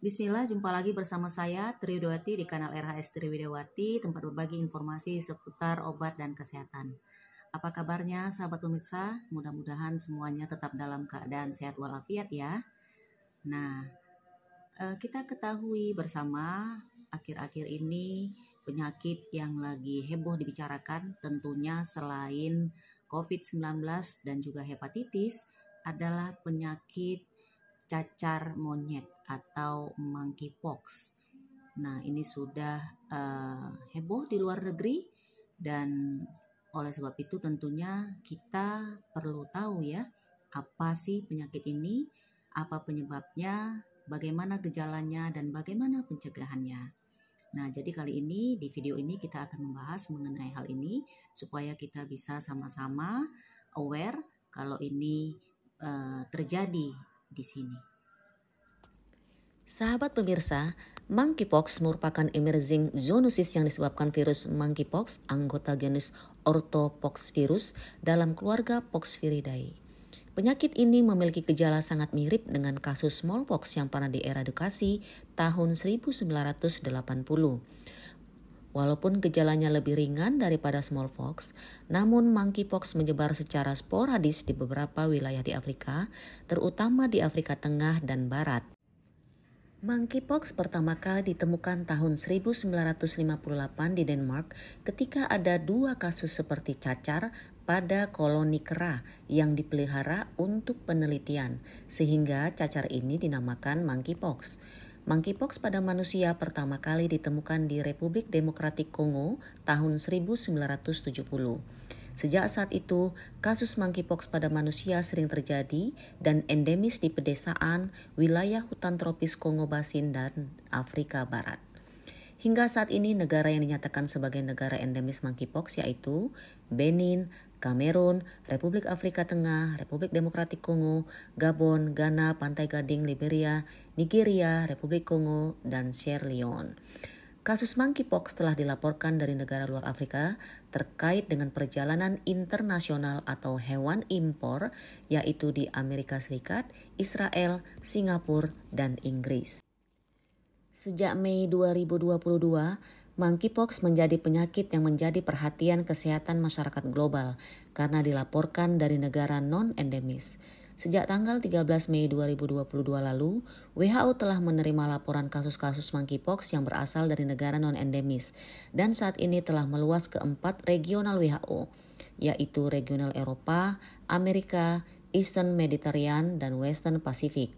Bismillah, jumpa lagi bersama saya Triwidawati di kanal RHS Triwidawati, tempat berbagi informasi seputar obat dan kesehatan. Apa kabarnya sahabat pemirsa? Mudah-mudahan semuanya tetap dalam keadaan sehat walafiat ya. Nah, kita ketahui bersama akhir-akhir ini penyakit yang lagi heboh dibicarakan tentunya selain COVID-19 dan juga hepatitis adalah penyakit cacar monyet atau monkeypox. Nah, ini sudah heboh di luar negeri dan oleh sebab itu tentunya kita perlu tahu ya, apa sih penyakit ini, apa penyebabnya, bagaimana gejalanya dan bagaimana pencegahannya. Nah, jadi kali ini di video ini kita akan membahas mengenai hal ini supaya kita bisa sama-sama aware kalau ini terjadi di sini. Sahabat pemirsa, monkeypox merupakan emerging zoonosis yang disebabkan virus monkeypox, anggota genus Orthopoxvirus dalam keluarga Poxviridae. Penyakit ini memiliki gejala sangat mirip dengan kasus smallpox yang pernah dieradikasi tahun 1980. Walaupun gejalanya lebih ringan daripada smallpox, namun monkeypox menyebar secara sporadis di beberapa wilayah di Afrika, terutama di Afrika Tengah dan Barat. Monkeypox pertama kali ditemukan tahun 1958 di Denmark ketika ada 2 kasus seperti cacar pada koloni kera yang dipelihara untuk penelitian, sehingga cacar ini dinamakan monkeypox. Monkeypox pada manusia pertama kali ditemukan di Republik Demokratik Kongo tahun 1970. Sejak saat itu, kasus monkeypox pada manusia sering terjadi dan endemis di pedesaan, wilayah hutan tropis Kongo Basin dan Afrika Barat. Hingga saat ini negara yang dinyatakan sebagai negara endemis monkeypox yaitu Benin, Kamerun, Republik Afrika Tengah, Republik Demokratik Kongo, Gabon, Ghana, Pantai Gading, Liberia, Nigeria, Republik Kongo, dan Sierra Leone. Kasus monkeypox telah dilaporkan dari negara luar Afrika terkait dengan perjalanan internasional atau hewan impor, yaitu di Amerika Serikat, Israel, Singapura, dan Inggris. Sejak Mei 2022, monkeypox menjadi penyakit yang menjadi perhatian kesehatan masyarakat global karena dilaporkan dari negara non-endemis. Sejak tanggal 13 Mei 2022 lalu, WHO telah menerima laporan kasus-kasus monkeypox yang berasal dari negara non-endemis dan saat ini telah meluas ke 4 regional WHO, yaitu regional Eropa, Amerika, Eastern Mediterranean, dan Western Pacific.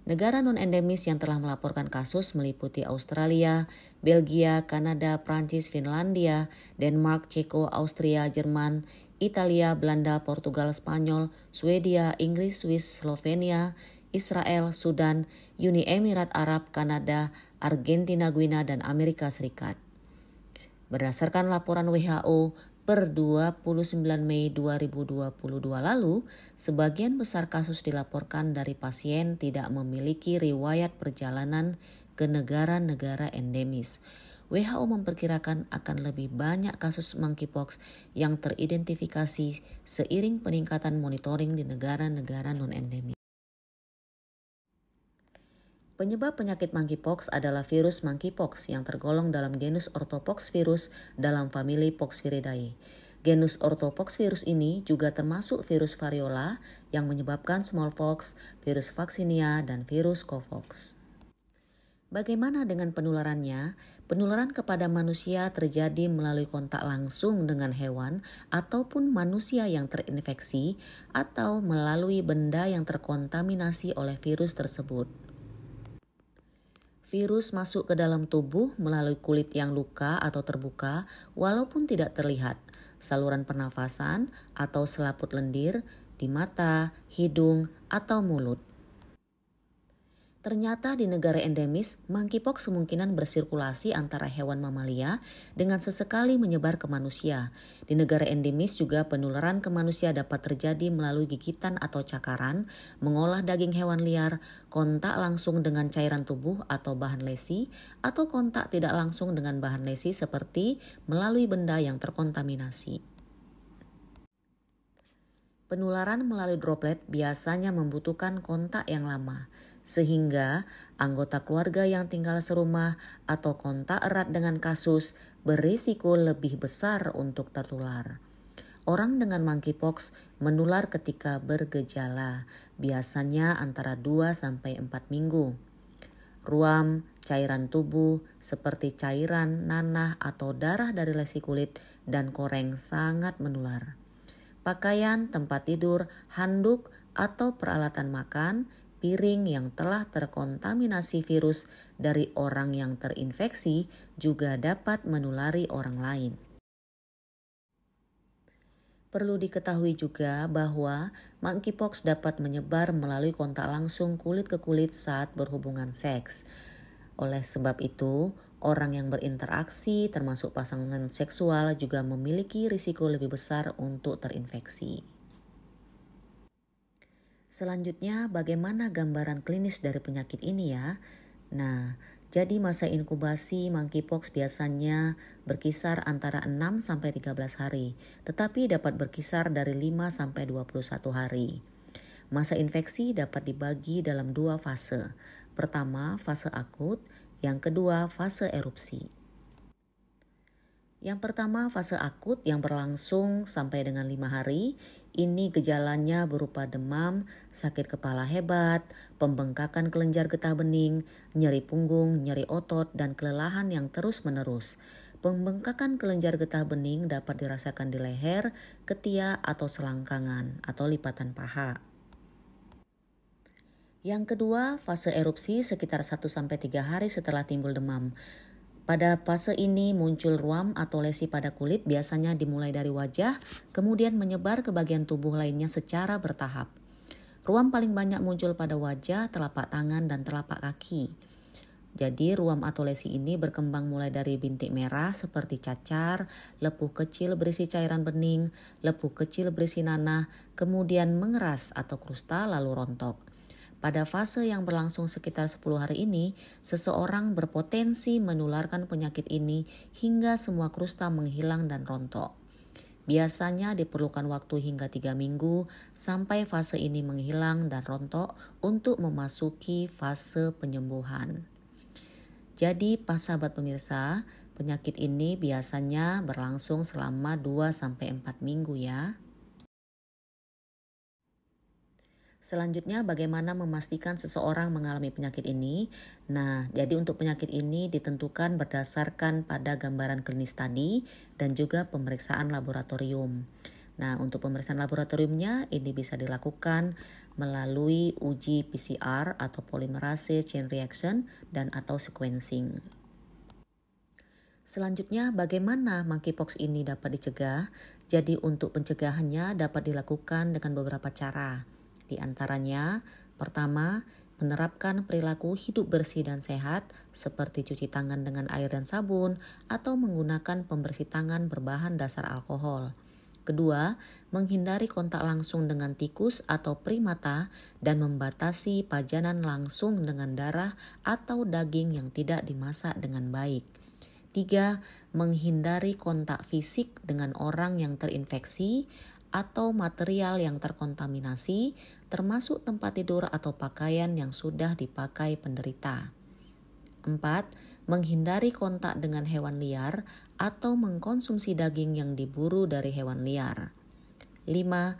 Negara non-endemis yang telah melaporkan kasus meliputi Australia, Belgia, Kanada, Prancis, Finlandia, Denmark, Ceko, Austria, Jerman, Italia, Belanda, Portugal, Spanyol, Swedia, Inggris, Swiss, Slovenia, Israel, Sudan, Uni Emirat Arab, Kanada, Argentina, Guinea, dan Amerika Serikat. Berdasarkan laporan WHO per 29 Mei 2022 lalu, sebagian besar kasus dilaporkan dari pasien tidak memiliki riwayat perjalanan ke negara-negara endemis. WHO memperkirakan akan lebih banyak kasus monkeypox yang teridentifikasi seiring peningkatan monitoring di negara-negara non-endemis. Penyebab penyakit monkeypox adalah virus monkeypox yang tergolong dalam genus Orthopoxvirus dalam famili Poxviridae. Genus Orthopoxvirus ini juga termasuk virus variola yang menyebabkan smallpox, virus vaccinia, dan virus Covox. Bagaimana dengan penularannya? Penularan kepada manusia terjadi melalui kontak langsung dengan hewan ataupun manusia yang terinfeksi atau melalui benda yang terkontaminasi oleh virus tersebut. Virus masuk ke dalam tubuh melalui kulit yang luka atau terbuka walaupun tidak terlihat, saluran pernafasan atau selaput lendir, di mata, hidung, atau mulut. Ternyata di negara endemis, monkeypox kemungkinan bersirkulasi antara hewan mamalia dengan sesekali menyebar ke manusia. Di negara endemis juga penularan ke manusia dapat terjadi melalui gigitan atau cakaran, mengolah daging hewan liar, kontak langsung dengan cairan tubuh atau bahan lesi, atau kontak tidak langsung dengan bahan lesi seperti melalui benda yang terkontaminasi. Penularan melalui droplet biasanya membutuhkan kontak yang lama, sehingga anggota keluarga yang tinggal serumah atau kontak erat dengan kasus berisiko lebih besar untuk tertular. Orang dengan monkeypox menular ketika bergejala, biasanya antara 2-4 minggu. Ruam, cairan tubuh seperti cairan, nanah, atau darah dari lesi kulit dan koreng sangat menular. Pakaian, tempat tidur, handuk, atau peralatan makan, piring yang telah terkontaminasi virus dari orang yang terinfeksi juga dapat menulari orang lain. Perlu diketahui juga bahwa monkeypox dapat menyebar melalui kontak langsung kulit ke kulit saat berhubungan seks. Oleh sebab itu, orang yang berinteraksi termasuk pasangan seksual juga memiliki risiko lebih besar untuk terinfeksi. Selanjutnya, bagaimana gambaran klinis dari penyakit ini ya? Nah, jadi masa inkubasi monkeypox biasanya berkisar antara 6-13 hari, tetapi dapat berkisar dari 5-21 hari. Masa infeksi dapat dibagi dalam 2 fase. Pertama, fase akut, yang kedua, fase erupsi. Yang pertama, fase akut yang berlangsung sampai dengan 5 hari. Ini gejalanya berupa demam, sakit kepala hebat, pembengkakan kelenjar getah bening, nyeri punggung, nyeri otot, dan kelelahan yang terus-menerus. Pembengkakan kelenjar getah bening dapat dirasakan di leher, ketiak, atau selangkangan, atau lipatan paha. Yang kedua, fase erupsi sekitar 1-3 hari setelah timbul demam. Pada fase ini muncul ruam atau lesi pada kulit, biasanya dimulai dari wajah, kemudian menyebar ke bagian tubuh lainnya secara bertahap. Ruam paling banyak muncul pada wajah, telapak tangan, dan telapak kaki. Jadi ruam atau lesi ini berkembang mulai dari bintik merah seperti cacar, lepuh kecil berisi cairan bening, lepuh kecil berisi nanah, kemudian mengeras atau krusta lalu rontok. Pada fase yang berlangsung sekitar 10 hari ini, seseorang berpotensi menularkan penyakit ini hingga semua krusta menghilang dan rontok. Biasanya diperlukan waktu hingga 3 minggu sampai fase ini menghilang dan rontok untuk memasuki fase penyembuhan. Jadi, sahabat pemirsa, penyakit ini biasanya berlangsung selama 2-4 minggu ya. Selanjutnya, bagaimana memastikan seseorang mengalami penyakit ini? Nah, jadi untuk penyakit ini ditentukan berdasarkan pada gambaran klinis tadi dan juga pemeriksaan laboratorium. Nah, untuk pemeriksaan laboratoriumnya ini bisa dilakukan melalui uji PCR atau polymerase chain reaction dan atau sequencing. Selanjutnya, bagaimana monkeypox ini dapat dicegah? Jadi untuk pencegahannya dapat dilakukan dengan beberapa cara. Di antaranya, pertama, menerapkan perilaku hidup bersih dan sehat seperti cuci tangan dengan air dan sabun atau menggunakan pembersih tangan berbahan dasar alkohol. Kedua, menghindari kontak langsung dengan tikus atau primata dan membatasi pajanan langsung dengan darah atau daging yang tidak dimasak dengan baik. 3. Menghindari kontak fisik dengan orang yang terinfeksi atau material yang terkontaminasi, termasuk tempat tidur atau pakaian yang sudah dipakai penderita. 4. Menghindari kontak dengan hewan liar atau mengkonsumsi daging yang diburu dari hewan liar. 5.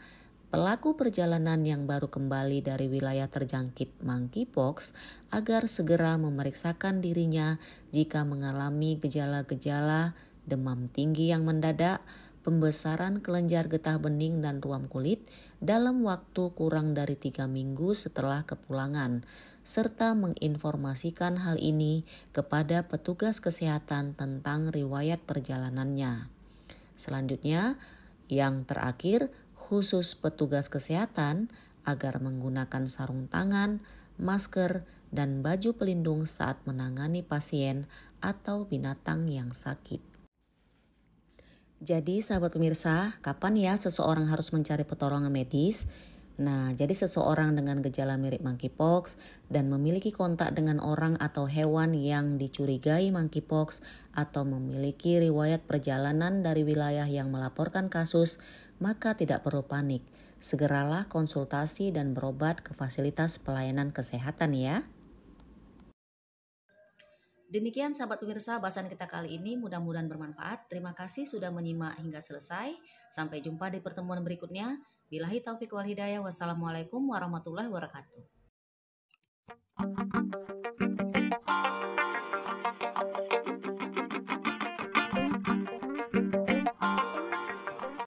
Pelaku perjalanan yang baru kembali dari wilayah terjangkit monkeypox agar segera memeriksakan dirinya jika mengalami gejala-gejala demam tinggi yang mendadak, pembesaran kelenjar getah bening dan ruam kulit dalam waktu kurang dari 3 minggu setelah kepulangan, serta menginformasikan hal ini kepada petugas kesehatan tentang riwayat perjalanannya. Selanjutnya, yang terakhir, khusus petugas kesehatan agar menggunakan sarung tangan, masker, dan baju pelindung saat menangani pasien atau binatang yang sakit. Jadi sahabat pemirsa, kapan ya seseorang harus mencari pertolongan medis? Nah, jadi seseorang dengan gejala mirip monkeypox dan memiliki kontak dengan orang atau hewan yang dicurigai monkeypox atau memiliki riwayat perjalanan dari wilayah yang melaporkan kasus, maka tidak perlu panik. Segeralah konsultasi dan berobat ke fasilitas pelayanan kesehatan ya. Demikian sahabat pemirsa bahasan kita kali ini, mudah-mudahan bermanfaat. Terima kasih sudah menyimak hingga selesai. Sampai jumpa di pertemuan berikutnya. Billahi taufiq wal hidayah. Wassalamualaikum warahmatullahi wabarakatuh.